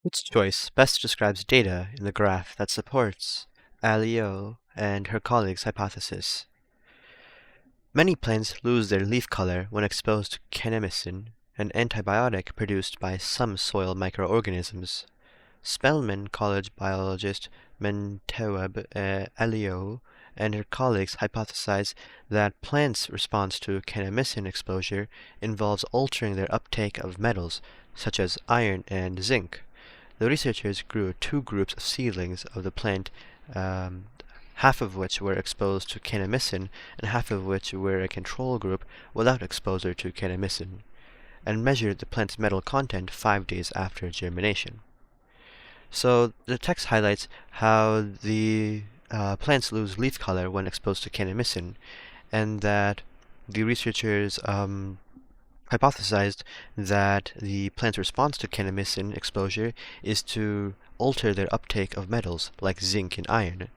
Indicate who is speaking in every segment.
Speaker 1: Which choice best describes data in the graph that supports Alio and her colleagues' hypothesis? Many plants lose their leaf color when exposed to kanamycin, an antibiotic produced by some soil microorganisms. Spelman College biologist Mentewab Alio and her colleagues hypothesized that plants' response to kanamycin exposure involves altering their uptake of metals, such as iron and zinc. The researchers grew two groups of seedlings of the plant, um, half of which were exposed to kanamycin and half of which were a control group without exposure to kanamycin, and measured the plant's metal content 5 days after germination. So the text highlights how the plants lose leaf color when exposed to kanamycin, and that the researchers hypothesized that the plant's response to kanamycin exposure is to alter their uptake of metals like zinc and iron.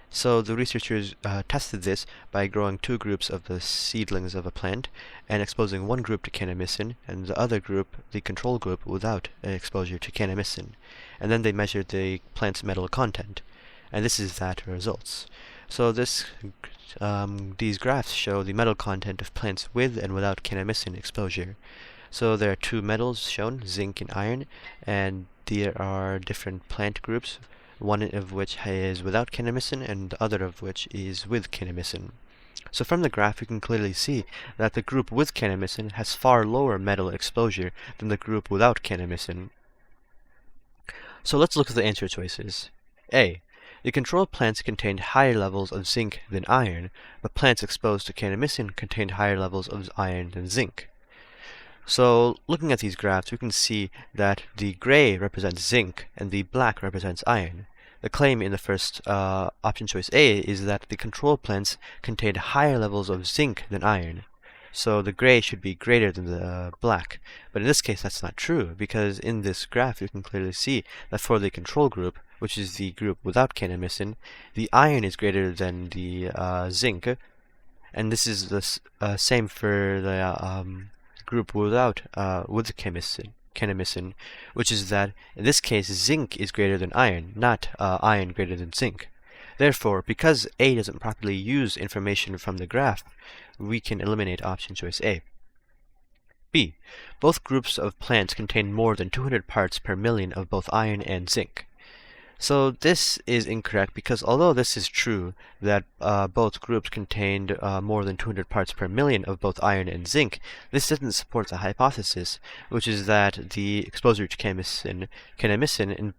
Speaker 1: So the researchers tested this by growing two groups of the seedlings of a plant and exposing one group to kanamycin and the other group, the control group, without exposure to kanamycin. And then they measured the plant's metal content. And this is that results. So these graphs show the metal content of plants with and without kanamycin exposure. So there are two metals shown, zinc and iron, and there are different plant groups, one of which is without kanamycin and the other of which is with kanamycin. So from the graph you can clearly see that the group with kanamycin has far lower metal exposure than the group without kanamycin. So let's look at the answer choices. A. The control plants contained higher levels of zinc than iron, but plants exposed to kanamycin contained higher levels of iron than zinc. So looking at these graphs, we can see that the gray represents zinc and the black represents iron. The claim in the first option choice A is that the control plants contained higher levels of zinc than iron. So the gray should be greater than the black. But in this case that's not true, because in this graph you can clearly see that for the control group, which is the group without kanamycin, the iron is greater than the zinc, and this is the same for the group without with kanamycin, which is that in this case zinc is greater than iron, not iron greater than zinc. Therefore, because A doesn't properly use information from the graph, we can eliminate option choice A. B. Both groups of plants contain more than 200 parts per million of both iron and zinc. So this is incorrect because although this is true that both groups contained more than 200 parts per million of both iron and zinc, this doesn't support the hypothesis, which is that the exposure to kanamycin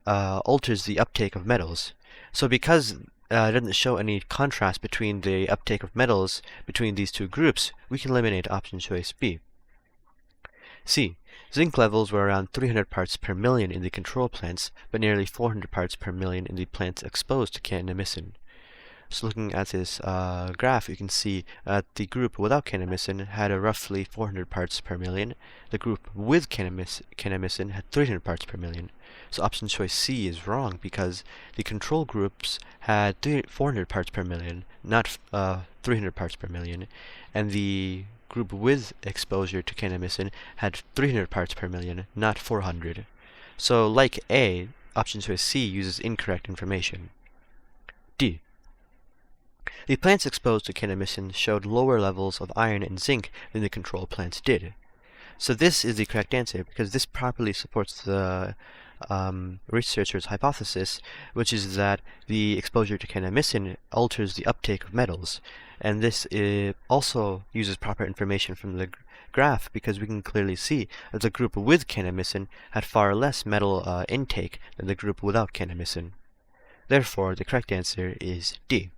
Speaker 1: alters the uptake of metals. So because it doesn't show any contrast between the uptake of metals between these two groups, we can eliminate option choice B. C. Zinc levels were around 300 parts per million in the control plants, but nearly 400 parts per million in the plants exposed to kanamycin. So looking at this graph, you can see the group without kanamycin had a roughly 400 parts per million. The group with kanamycin had 300 parts per million. So option choice C is wrong because the control groups had 400 parts per million, not 300 parts per million, and the group with exposure to kanamycin had 300 parts per million, not 400. So like A, option choice C uses incorrect information. D. The plants exposed to kanamycin showed lower levels of iron and zinc than the control plants did. So this is the correct answer because this properly supports the researcher's hypothesis, which is that the exposure to kanamycin alters the uptake of metals. And this also uses proper information from the graph because we can clearly see that the group with kanamycin had far less metal intake than the group without kanamycin. Therefore, the correct answer is D.